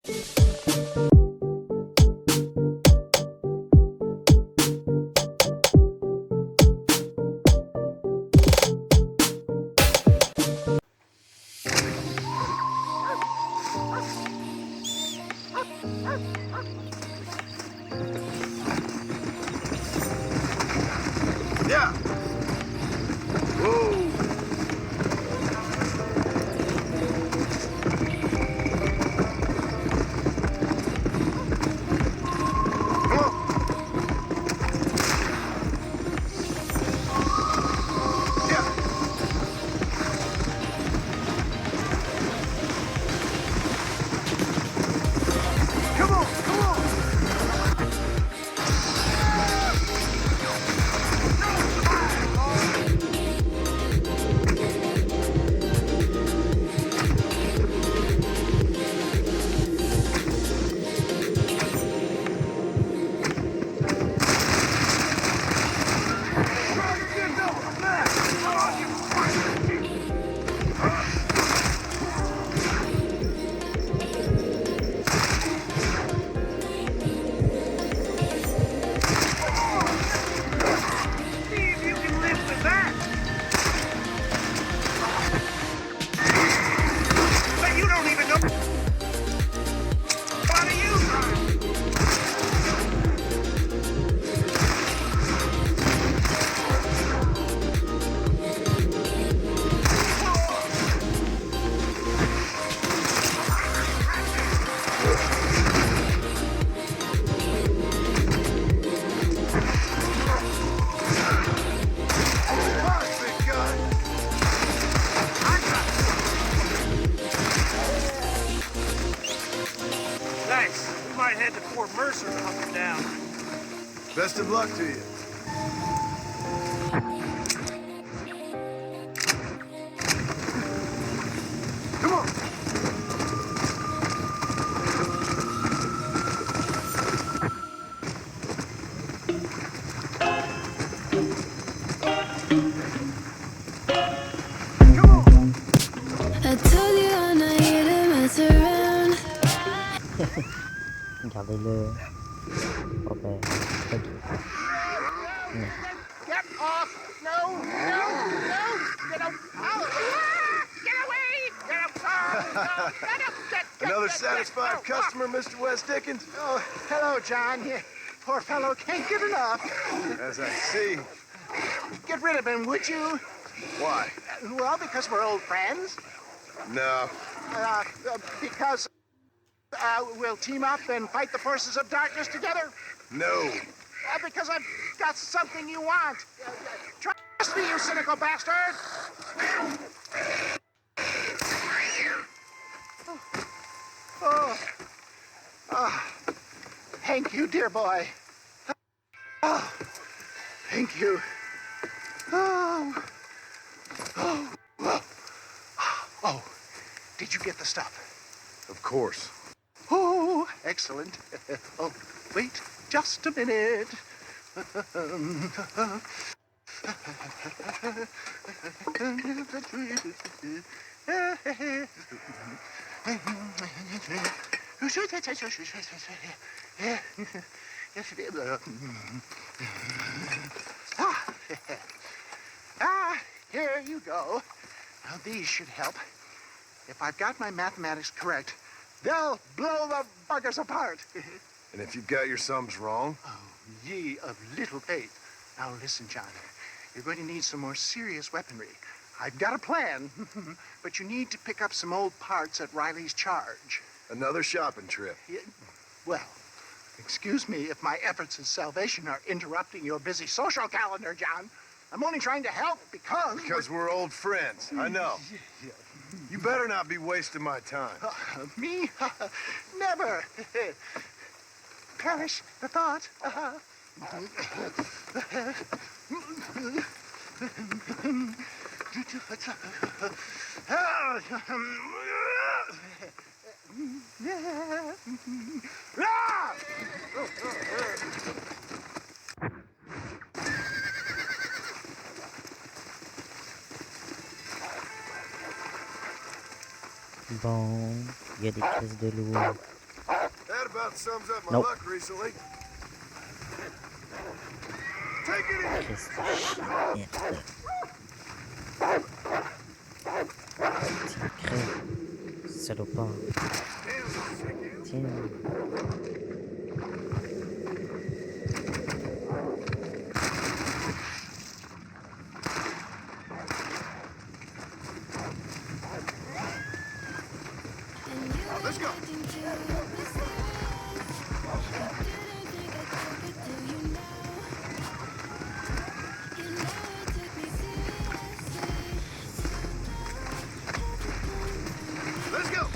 Yeah. Whoa. Come on. Yeah. Come on. Come on. See if you can live with that. But you don't even know how to use them. Big gun. Thanks. We might head to Fort Mercer to hunt them down. Best of luck to you. Come on. Come on. I told you I'm not here to mess around. จับได้เลยโอเคโอเค Get off! No! No! No! Get up! Oh! Get away! Get up! Oh, no. Get Another satisfied customer, Mr. West Dickens? Oh, hello, John. Poor fellow can't get enough. As I see. Get rid of him, would you? Why? Well, because we're old friends. No. Because we'll team up and fight the forces of darkness together. No. Because I've got something you want. Trust me, you cynical bastard. Thank you, dear boy. Oh, thank you. Oh. Oh. Oh. Oh. Did you get the stuff? Of course. Oh, excellent. Oh, wait just a minute. Here you go. Now, these should help. If I've got my mathematics correct, they'll blow the buggers apart. And if you've got your sums wrong? Oh, ye of little faith. Now, listen, John. You're going to need some more serious weaponry. I've got a plan, but you need to pick up some old parts at Riley's charge. Another shopping trip. Well, excuse me if my efforts at salvation are interrupting your busy social calendar, John. I'm only trying to help because... Because we're old friends. I know. You better not be wasting my time. Me? Never. Perish the thought. Bon, il y a des caisses de lourd. about sums up my Nope. luck recently. Take it in. Qu'est-ce que merde. Tiens, crève. Salopard. Tiens. Let's go. Let's go.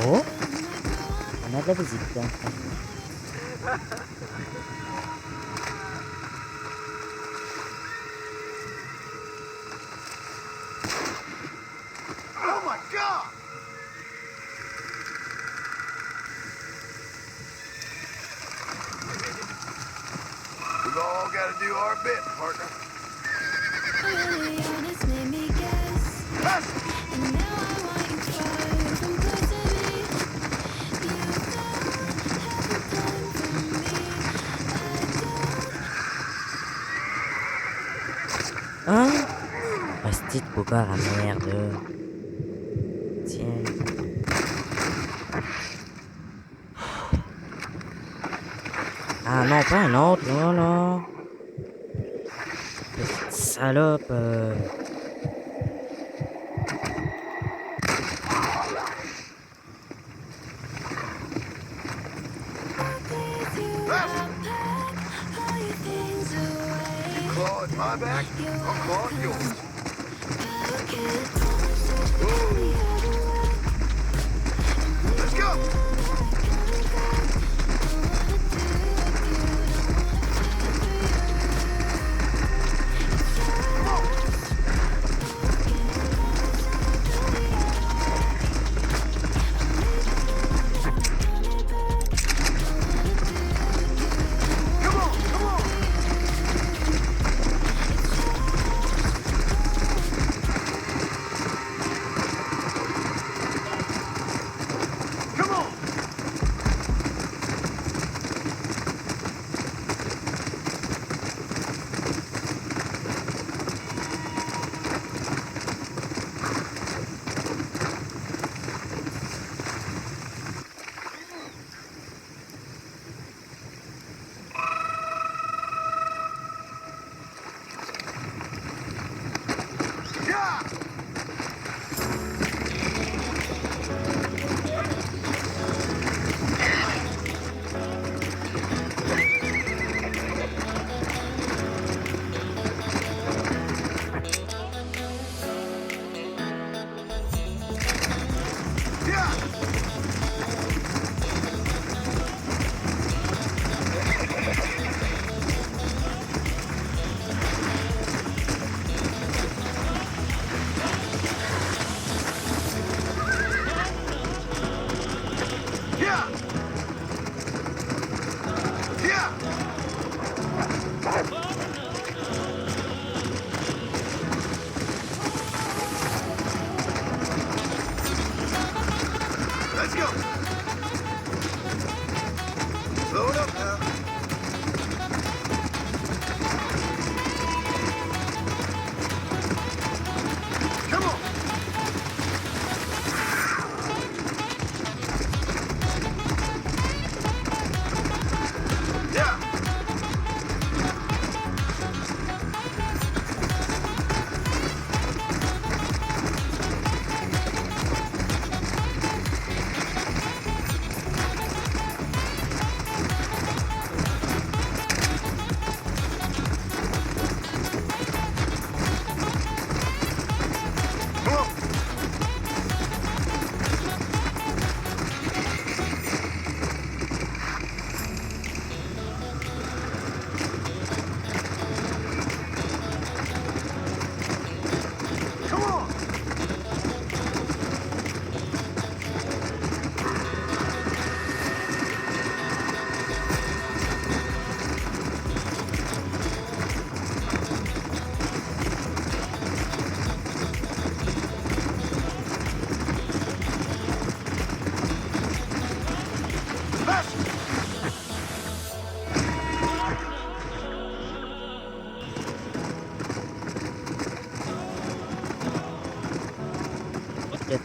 Oh, on a de la visite. Oh my God! We've all got to do our bit, partner. Really honest, made me guess. Pass it. And now I want you far from close to me. You don't have a plan for me. Hein? Restez de bougard à merde. Tiens. Ah non, pas un autre, là, là. Petite salope. With you, I pack all your things away. Claw at my back, I'll claw at yours. Let's go. Come on, come on. Come on.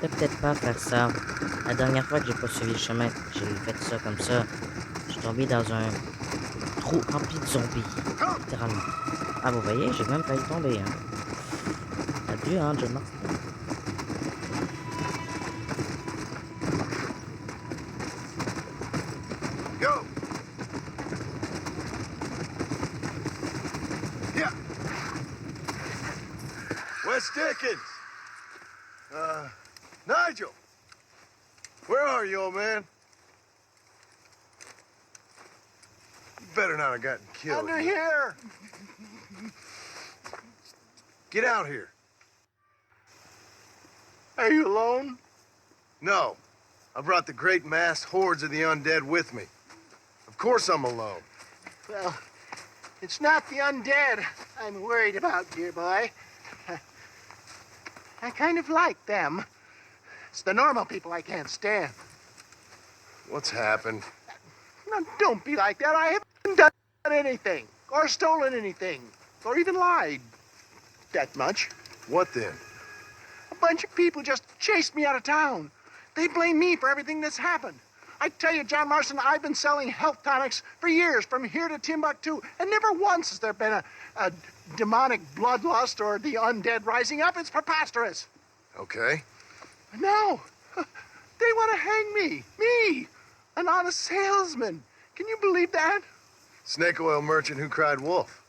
devrais peut-être pas faire ça. La dernière fois que j'ai poursuivi le chemin, j'ai fait ça comme ça. Je suis tombé dans un trou rempli de zombies. Littéralement. Ah, vous voyez, j'ai même failli tomber, hein. Adieu, hein, John Marston. Go! Yeah! Wes Dickens! Nigel! Where are you, old man? You better not have gotten killed. Under here! Get out here. Are you alone? No. I brought the great mass hordes of the undead with me. Of course I'm alone. Well, it's not the undead I'm worried about, dear boy. I kind of like them. It's the normal people I can't stand. What's happened? Now, don't be like that. I haven't done anything, or stolen anything, or even lied. That much. What then? A bunch of people just chased me out of town. They blame me for everything that's happened. I tell you, John Marston, I've been selling health tonics for years, from here to Timbuktu, and never once has there been a demonic bloodlust or the undead rising up. It's preposterous. Okay. No, they want to hang me, an honest salesman. Can you believe that? Snake oil merchant who cried wolf.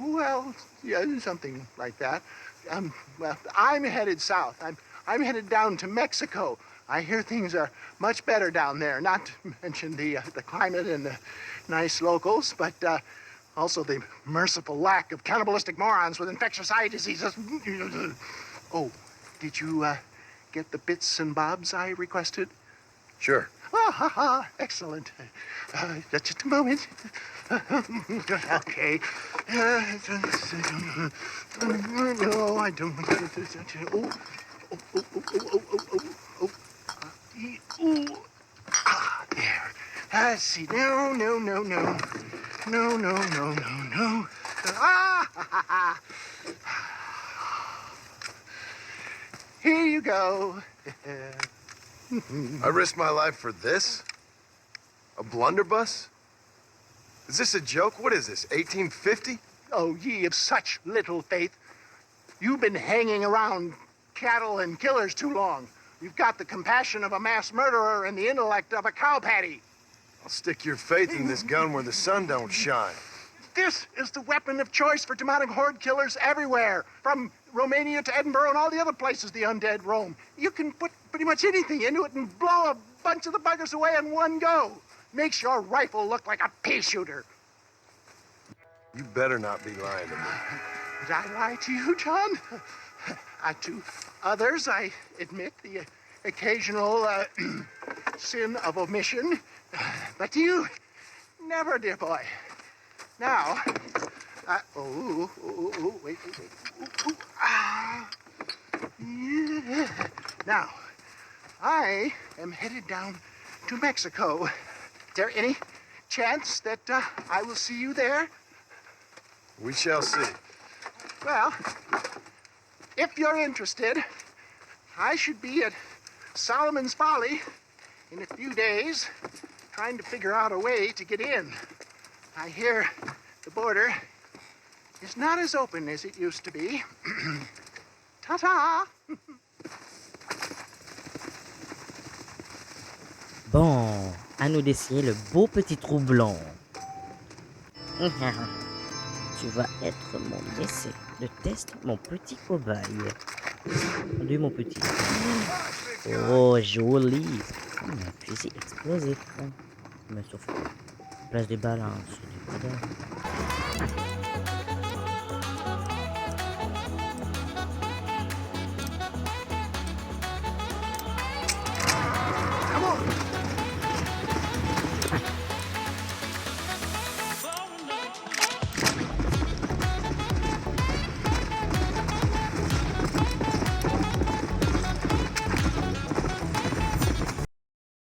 Well, yeah, something like that. Well, I'm headed south. I'm headed down to Mexico. I hear things are much better down there. Not to mention the climate and the nice locals, but also the merciful lack of cannibalistic morons with infectious eye diseases. Oh, did you get the bits and bobs I requested? Sure. Ah, ha, ha. Excellent. Just a moment. Okay. No, I don't. Oh, oh. There. Let's see. No. Ah, ha, ha. Here you go. I risked my life for this? A blunderbuss? Is this a joke? What is this, 1850? Oh, ye of such little faith. You've been hanging around cattle and killers too long. You've got the compassion of a mass murderer and the intellect of a cow patty. I'll stick your faith in this gun where the sun don't shine. This is the weapon of choice for demonic horde killers everywhere, from Romania to Edinburgh and all the other places the undead roam. You can put pretty much anything into it and blow a bunch of the buggers away in one go. Makes your rifle look like a pea shooter. You better not be lying to me. Did I lie to you, John? To others, I admit the occasional sin of omission. But to you, never, dear boy. Now, wait. Yeah. Now, I am headed down to Mexico. Is there any chance that I will see you there? We shall see. Well, if you're interested, I should be at Solomon's Folly in a few days, trying to figure out a way to get in. I hear the border is not as open as it used to be. Ta-ta! Bon, à nous d'essayer le beau petit trou blond. Tu vas être mon essai de test, mon petit cobaye. Adieu, mon petit. Oh, joli. Un fusil explosif. Mais sauf place de balance du cobaye.